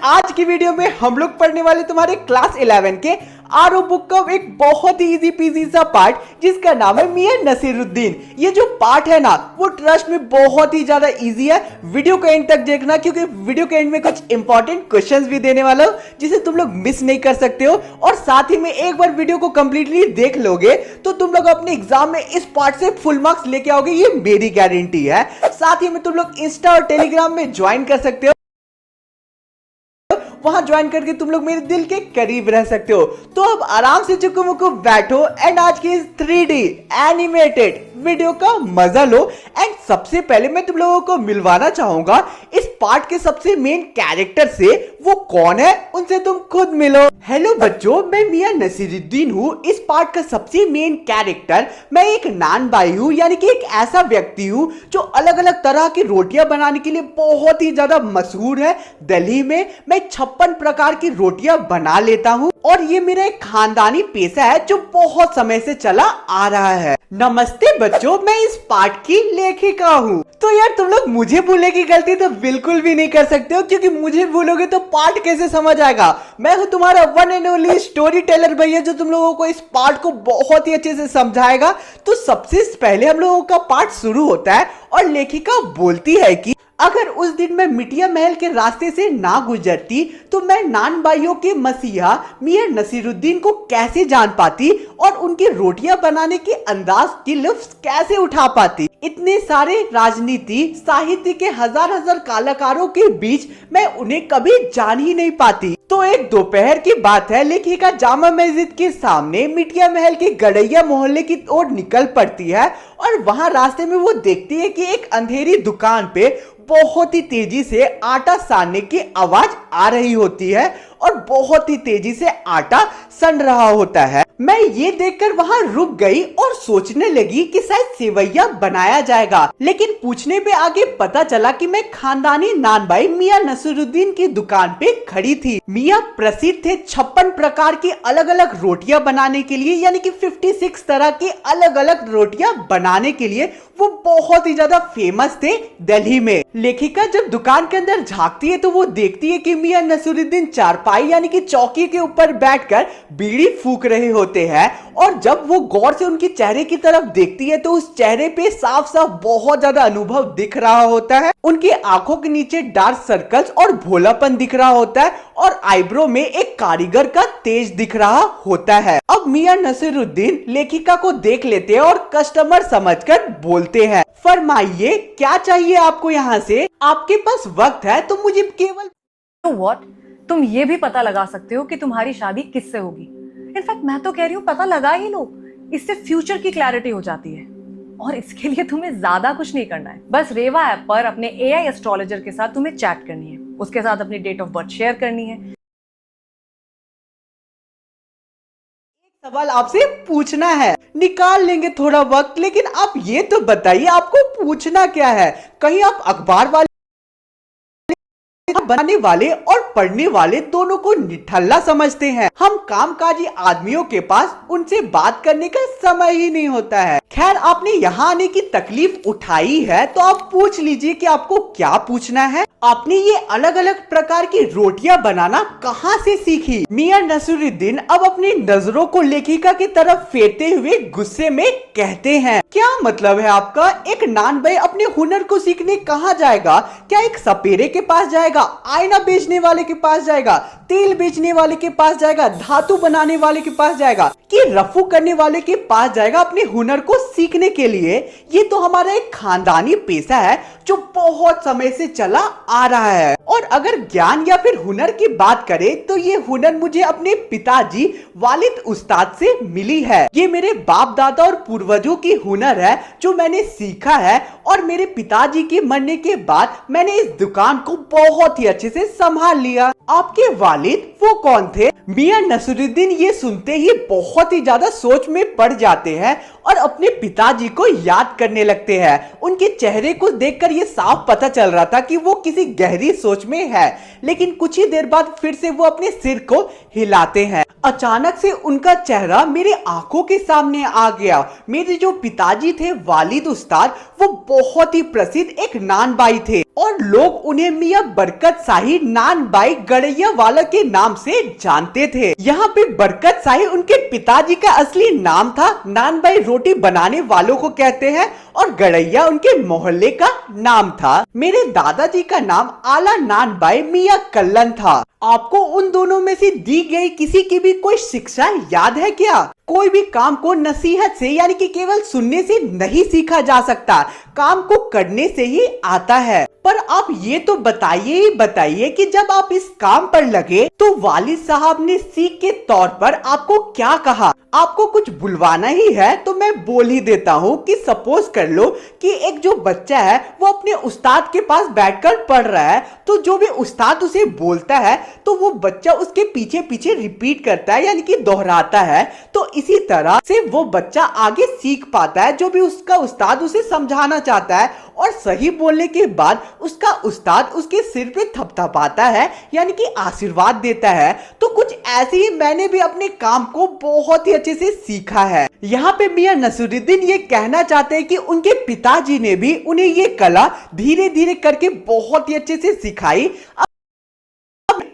आज की वीडियो में हम लोग पढ़ने वाले तुम्हारे क्लास 11 के आरओ बुक का एक बहुत ही इजी पीजी सा पार्ट जिसका नाम है मियां नसीरुद्दीन। ये जो पार्ट है ना वो ट्रस्ट में बहुत ही ज्यादा इजी है। वीडियो को एंड तक देखना क्योंकि वीडियो के एंड में कुछ इंपॉर्टेंट क्वेश्चंस भी देने वाला हूं जिसे तुम लोग मिस नहीं कर सकते हो। और साथ ही में एक बार वीडियो को कंप्लीटली देख लोगे तो तुम लोग अपने एग्जाम में इस पार्ट से फुल मार्क्स लेके आओगे, ये मेरी गारंटी है। साथ ही में तुम लोग इंस्टा और टेलीग्राम में ज्वाइन कर सकते हो, वहां ज्वाइन करके तुम लोग मेरे दिल के करीब रह सकते हो। तो अब आराम से चुकू मुकू बैठो एंड आज की 3D एनिमेटेड वीडियो का मजा लो। एंड सबसे पहले मैं तुम लोगों को मिलवाना चाहूंगा इस पार्ट के सबसे मेन कैरेक्टर से। वो कौन है उनसे तुम खुद मिलो। हेलो बच्चों, मैं मियां नसीरुद्दीन हूँ। इस पार्ट का सबसे मेन कैरेक्टर मैं एक नान भाई हूँ, यानी कि एक ऐसा व्यक्ति हूँ जो अलग अलग तरह की रोटियां बनाने के लिए बहुत ही ज्यादा मशहूर है। दिल्ली में मैं 56 प्रकार की रोटियां बना लेता हूँ और ये मेरा एक खानदानी पेशा है जो बहुत समय से चला आ रहा है। नमस्ते बच्चों, मैं इस पार्ट की लेखिका हूँ। तो यार तुम लोग मुझे भूलने की गलती तो बिल्कुल भी नहीं कर सकते हो, क्योंकि मुझे भूलोगे तो पार्ट कैसे समझ आएगा। मैं हूँ तुम्हारा one and only story teller भैया जो तुम लोगों को इस पार्ट को बहुत ही अच्छे से समझाएगा। तो सबसे पहले हम लोगों का पार्ट शुरू होता है और लेखिका बोलती है कि अगर उस दिन मैं मिटिया महल के रास्ते से ना गुजरती तो मैं नान भाइयों के मसीहा मियां नसीरुद्दीन को कैसे जान पाती और उनकी रोटियां बनाने के अंदाज की लुत्फ कैसे उठा पाती। इतने सारे राजनीति साहित्य के हजार कलाकारों के बीच मैं उन्हें कभी जान ही नहीं पाती। तो एक दोपहर की बात है, लेखिका जामा मस्जिद के सामने मिटिया महल के गड़ैया मोहल्ले की ओर निकल पड़ती है और वहां रास्ते में वो देखती है कि एक अंधेरी दुकान पे बहुत ही तेजी से आटा सानने की आवाज आ रही होती है और बहुत ही तेजी से आटा सन रहा होता है। मैं ये देखकर वहां रुक गई और सोचने लगी कि शायद सेवैया बनाया जाएगा, लेकिन पूछने पे आगे पता चला कि मैं खानदानी नान भाई मियां नसीरुद्दीन की दुकान पे खड़ी थी। मियां प्रसिद्ध थे 56 प्रकार की अलग अलग रोटियां बनाने के लिए, यानी कि 56 तरह की अलग अलग रोटियां बनाने के लिए वो बहुत ही ज्यादा फेमस थे दिल्ली में। लेखिका जब दुकान के अंदर झांकती है तो वो देखती है कि मियां नसीरुद्दीन चारपाई यानी कि चौकी के ऊपर बैठकर बीड़ी फूक रहे होते हैं। और जब वो गौर से उनके चेहरे की तरफ देखती है तो उस चेहरे पे साफ साफ बहुत ज्यादा अनुभव दिख रहा होता है। उनकी आंखों के नीचे डार्क सर्कल्स और भोलापन दिख रहा होता है और आईब्रो में एक कारीगर का तेज दिख रहा होता है। अब मियां नसीरुद्दीन लेखिका को देख लेते हैं और कस्टमर समझकर बोलते हैं, फरमाइए क्या चाहिए आपको यहाँ से, आपके पास वक्त है तो मुझे केवल व्हाट तुम ये भी पता लगा सकते हो कि तुम्हारी शादी किससे होगी। इनफैक्ट मैं तो कह रही हूँ पता लगा ही लो, इससे फ्यूचर की क्लैरिटी हो जाती है। और इसके लिए तुम्हें ज्यादा कुछ नहीं करना है, बस रेवा ऐप पर अपने एआई एस्ट्रोलॉजर के साथ तुम्हें चैट करनी है, उसके साथ अपनी डेट ऑफ बर्थ शेयर करनी है। सवाल आपसे पूछना है, निकाल लेंगे थोड़ा वक्त, लेकिन आप ये तो बताइए आपको पूछना क्या है। कहीं आप अखबार वाले बनाने वाले और पढ़ने वाले दोनों को निठल्ला समझते हैं। हम कामकाजी आदमियों के पास उनसे बात करने का समय ही नहीं होता है। खैर, आपने यहाँ आने की तकलीफ उठाई है तो आप पूछ लीजिए कि आपको क्या पूछना है। आपने ये अलग अलग प्रकार की रोटियां बनाना कहाँ से सीखी? मियां नसीरुद्दीन अब अपनी नजरों को लेखिका की तरफ फेरते हुए गुस्से में कहते हैं, क्या मतलब है आपका? एक नान भाई अपने हुनर को सीखने कहाँ जाएगा? क्या एक सपेरे के पास जाएगा, आईना बेचने वाले के पास जाएगा, तेल बेचने वाले के पास जाएगा, धातु बनाने वाले के पास जाएगा, कि रफू करने वाले के पास जाएगा अपने हुनर को सीखने के लिए? ये तो हमारा एक खानदानी पेशा है जो बहुत समय से चला आ रहा है। और अगर ज्ञान या फिर हुनर की बात करें तो ये हुनर मुझे अपने पिताजी वालिद उस्ताद से मिली है। ये मेरे बाप दादा और पूर्वजों की हुनर है जो मैंने सीखा है और मेरे पिताजी के मरने के बाद मैंने इस दुकान को बहुत ही अच्छे से संभाल लिया। आपके वालिद वो कौन थे? मियां नसीरुद्दीन ये सुनते ही बहुत ही ज्यादा सोच में पड़ जाते हैं और अपने पिताजी को याद करने लगते हैं। उनके चेहरे को देखकर ये साफ पता चल रहा था कि वो किसी गहरी सोच में है, लेकिन कुछ ही देर बाद फिर से वो अपने सिर को हिलाते हैं। अचानक से उनका चेहरा मेरे आंखों के सामने आ गया। मेरे जो पिताजी थे वालिद उस्ताद, वो बहुत ही प्रसिद्ध एक नान भाई थे और लोग उन्हें मियां बरकत शाही नान बाई गड़ैया वाला के नाम से जानते थे। यहाँ पे बरकत शाही उनके पिताजी का असली नाम था। नान बाई रोटी बनाने वालों को कहते हैं और गड़ैया उनके मोहल्ले का नाम था। मेरे दादाजी का नाम आला नान बाई मियां कल्लन था। आपको उन दोनों में से दी गई किसी की भी कोई शिक्षा याद है क्या? कोई भी काम को नसीहत से यानी कि केवल सुनने से नहीं सीखा जा सकता, काम को करने से ही आता है। पर आप ये तो बताइए कि जब आप इस काम पर लगे तो वालिद साहब ने सीख के तौर पर आपको क्या कहा? आपको कुछ बुलवाना ही है तो मैं बोल ही देता हूँ कि सपोज कर लो कि एक जो बच्चा है वो अपने उस्ताद के पास बैठकर पढ़ रहा है, तो जो भी उस्ताद उसे बोलता है तो वो बच्चा उसके पीछे पीछे रिपीट करता है यानी कि दोहराता है। तो इसी तरह से वो बच्चा आगे सीख पाता है जो भी उसका उस्ताद उसे समझाना चाहता है, और सही बोलने के बाद उसका उस्ताद उसके सिर पे थपथपाता है यानी कि आशीर्वाद देता है। तो कुछ ऐसे ही मैंने भी अपने काम को बहुत ही अच्छे से सीखा है। यहाँ पे मियां नसीरुद्दीन ये कहना चाहते हैं कि उनके पिताजी ने भी उन्हें ये कला धीरे धीरे करके बहुत ही अच्छे से सिखाई।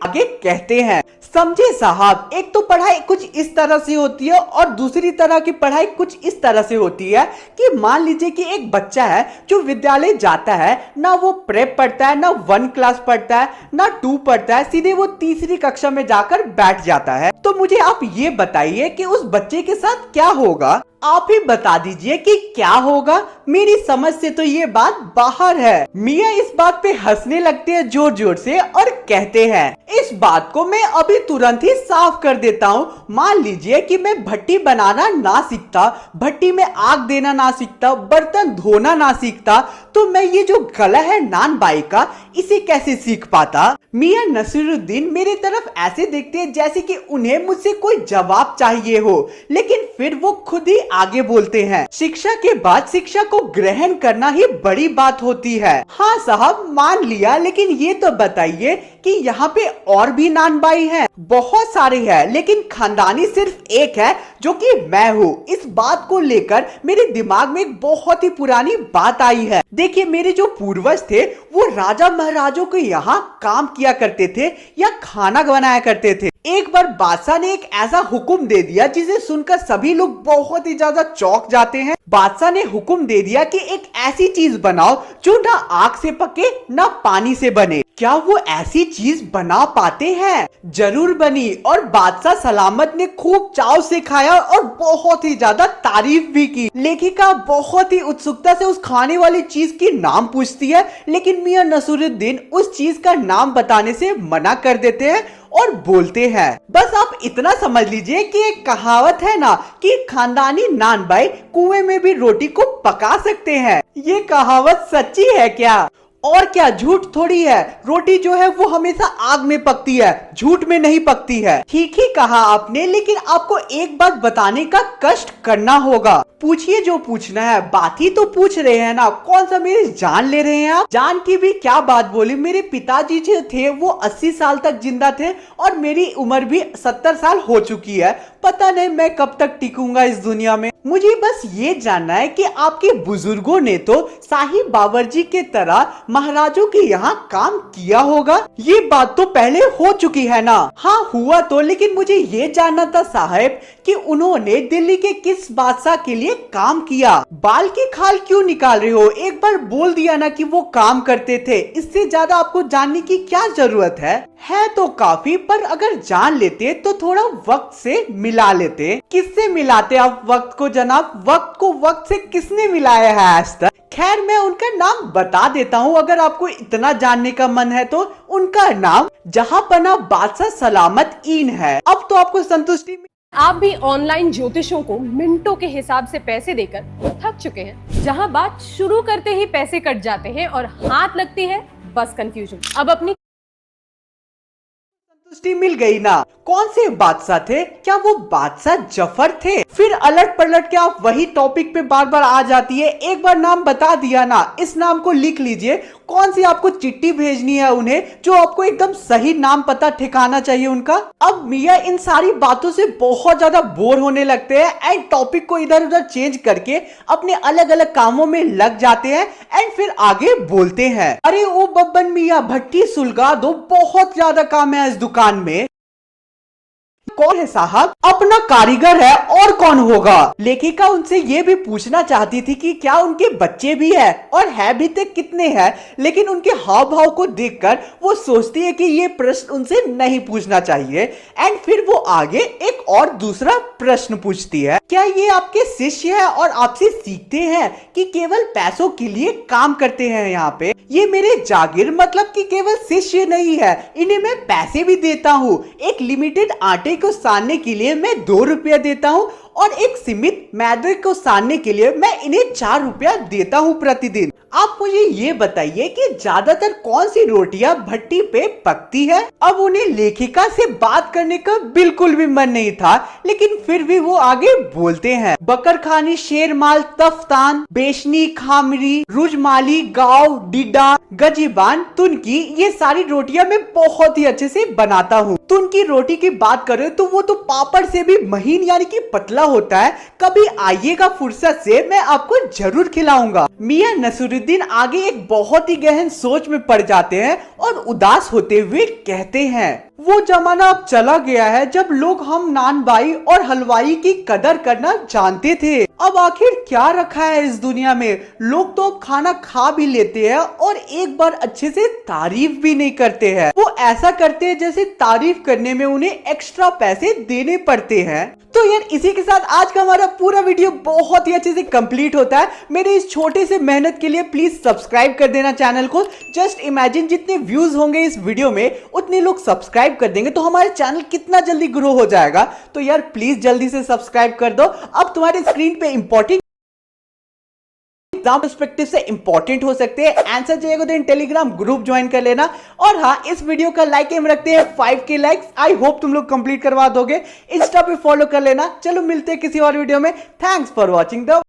आगे कहते हैं, समझे साहब, एक तो पढ़ाई कुछ इस तरह से होती है और दूसरी तरह की पढ़ाई कुछ इस तरह से होती है कि मान लीजिए कि एक बच्चा है जो विद्यालय जाता है, ना वो प्रेप पढ़ता है, ना 1 क्लास पढ़ता है, ना 2 पढ़ता है, सीधे वो तीसरी कक्षा में जाकर बैठ जाता है। तो मुझे आप ये बताइए कि उस बच्चे के साथ क्या होगा? आप ही बता दीजिए कि क्या होगा। मेरी समझ से तो ये बात बाहर है। मियां इस बात पे हंसने लगते हैं जोर जोर से और कहते हैं, इस बात को मैं अभी तुरंत ही साफ कर देता हूँ। मान लीजिए कि मैं भट्टी बनाना ना सीखता, भट्टी में आग देना ना सीखता, बर्तन धोना ना सीखता, तो मैं ये जो गला है नान बाई का, इसे कैसे सीख पाता? मियां नसीरुद्दीन मेरे तरफ ऐसे देखते हैं जैसे कि उन्हें मुझसे कोई जवाब चाहिए हो, लेकिन फिर वो खुद ही आगे बोलते हैं, शिक्षा के बाद शिक्षा को ग्रहण करना ही बड़ी बात होती है। हाँ साहब, मान लिया, लेकिन ये तो बताइए कि यहाँ पे और भी नान बाई हैं? बहुत सारे हैं, लेकिन खानदानी सिर्फ एक है जो कि मैं हूँ। इस बात को लेकर मेरे दिमाग में एक बहुत ही पुरानी बात आई है। देखिए, मेरे जो पूर्वज थे वो राजा महाराजों के यहाँ काम किया करते थे या खाना बनाया करते थे। एक बार बादशाह ने एक ऐसा हुक्म दे दिया जिसे सुनकर सभी लोग बहुत ही ज्यादा चौंक जाते हैं। बादशाह ने हुक्म दे दिया कि एक ऐसी चीज बनाओ जो ना आग से पके ना पानी से बने। क्या वो ऐसी चीज बना पाते हैं? जरूर बनी, और बादशाह सलामत ने खूब चाव से खाया और बहुत ही ज्यादा तारीफ भी की। लेखिका बहुत ही उत्सुकता से उस खाने वाली चीज की नाम पूछती है, लेकिन मियां नसीरुद्दीन उस चीज का नाम बताने से मना कर देते हैं और बोलते हैं, बस आप इतना समझ लीजिए कि एक कहावत है ना कि खानदानी नान बाई कुएं में भी रोटी को पका सकते हैं। ये कहावत सच्ची है क्या? और क्या, झूठ थोड़ी है। रोटी जो है वो हमेशा आग में पकती है, झूठ में नहीं पकती है। ठीक ही कहा आपने, लेकिन आपको एक बात बताने का कष्ट करना होगा। पूछिए जो पूछना है, बात ही तो पूछ रहे हैं ना, कौन सा मेरी जान ले रहे हैं आप? जान की भी क्या बात बोली। मेरे पिताजी जो थे वो 80 साल तक जिंदा थे और मेरी उम्र भी 70 साल हो चुकी है। पता नहीं मैं कब तक टिकूंगा इस दुनिया में। मुझे बस ये जानना है कि आपके बुजुर्गों ने तो शाही बावर्ची के तरह महाराजों के यहाँ काम किया होगा। ये बात तो पहले हो चुकी है ना। हाँ हुआ तो, लेकिन मुझे ये जानना था साहब कि उन्होंने दिल्ली के किस बादशाह के लिए काम किया। बाल की खाल क्यों निकाल रहे हो? एक बार बोल दिया ना कि वो काम करते थे, इससे ज्यादा आपको जानने की क्या जरूरत है? है तो काफी, पर अगर जान लेते तो थोड़ा वक्त से मिला लेते। किससे मिलाते आप वक्त को जनाब? वक्त को वक्त से किसने मिलाया है आज तक? खैर, मैं उनका नाम बता देता हूँ अगर आपको इतना जानने का मन है तो। उनका नाम जहांपना बादशाह सलामत ईन है। अब तो आपको संतुष्टि। आप भी ऑनलाइन ज्योतिषों को मिनटों के हिसाब से पैसे देकर थक चुके हैं, जहां बात शुरू करते ही पैसे कट जाते हैं और हाथ लगती है बस कंफ्यूजन। अब अपनी संतुष्टि मिल गई ना। कौन से बादशाह थे? क्या वो बादशाह जफर थे? फिर अलट पलट के आप वही टॉपिक पे बार बार आ जाती है। एक बार नाम बता दिया ना, इस नाम को लिख लीजिए। कौन सी आपको चिट्ठी भेजनी है उन्हें, जो आपको एकदम सही नाम पता ठिकाना चाहिए उनका। अब मियाँ इन सारी बातों से बहुत ज्यादा बोर होने लगते हैं एंड टॉपिक को इधर उधर चेंज करके अपने अलग अलग कामों में लग जाते हैं एंड फिर आगे बोलते हैं, अरे ओ बब्बन मियाँ भट्टी सुलगा दो, बहुत ज्यादा काम है इस दुकान में। कौन है साहब? अपना कारीगर है और कौन होगा। लेखिका उनसे ये भी पूछना चाहती थी कि क्या उनके बच्चे भी है और है भी तो कितने हैं, लेकिन उनके हाव भाव को देखकर वो सोचती है कि ये प्रश्न उनसे नहीं पूछना चाहिए एंड फिर वो आगे एक और दूसरा प्रश्न पूछती है, क्या ये आपके शिष्य है और आपसे सीखते हैं कि केवल पैसों के लिए काम करते हैं यहाँ पे? ये मेरे जागीर मतलब कि केवल शिष्य नहीं है, इन्हें मैं पैसे भी देता हूँ। एक लिमिटेड आटे को सानने के लिए मैं 2 रुपया देता हूँ और एक सीमित मैदे को सानने के लिए मैं इन्हें 4 रुपया देता हूँ प्रतिदिन। आप मुझे ये बताइए कि ज्यादातर कौन सी रोटियां भट्टी पे पकती है। अब उन्हें लेखिका से बात करने का बिल्कुल भी मन नहीं था, लेकिन फिर भी वो आगे बोलते हैं, बकरखानी, शेरमाल, तफ्तान, बेशनी, खामरी, रुजमाली, गाव, डिड्डा, गजीबान, तुनकी, ये सारी रोटियां मैं बहुत ही अच्छे से बनाता हूँ। तुनकी रोटी की बात करें तो वो तो पापड़ से भी महीन यानी कि पतला होता है। कभी आइएगा फुर्सत से, मैं आपको जरूर खिलाऊंगा। मियाँ नसरुद्दीन आगे एक बहुत ही गहन सोच में पड़ जाते हैं और उदास होते हुए कहते हैं, वो जमाना अब चला गया है जब लोग हम नानबाई और हलवाई की कदर करना जानते थे। अब आखिर क्या रखा है इस दुनिया में? लोग तो अब खाना खा भी लेते हैं और एक बार अच्छे से तारीफ भी नहीं करते हैं। वो ऐसा करते हैं जैसे तारीफ करने में उन्हें एक्स्ट्रा पैसे देने पड़ते हैं। तो यार इसी के साथ आज का हमारा पूरा वीडियो बहुत ही अच्छे से कंप्लीट होता है। मेरे इस छोटे से मेहनत के लिए प्लीज सब्सक्राइब कर देना चैनल को। जस्ट इमेजिन जितने व्यूज होंगे इस वीडियो में उतने लोग सब्सक्राइब कर देंगे तो हमारे चैनल कितना जल्दी ग्रो हो जाएगा। तो यार प्लीज जल्दी से सब्सक्राइब कर दो। अब तुम्हारे स्क्रीन पे इंपॉर्टेंट एग्जाम पर्सपेक्टिव से इंपॉर्टेंट हो सकते हैं आंसर चाहिए तो टेलीग्राम ग्रुप ज्वाइन कर लेना। और हाँ, इस वीडियो का लाइक एम रखते हैं 5K लाइक्स। आई होप तुम लोग कंप्लीट करवा दोगे। इंस्टा पे फॉलो कर लेना। चलो मिलते हैं किसी और वीडियो में। Thanks for watching the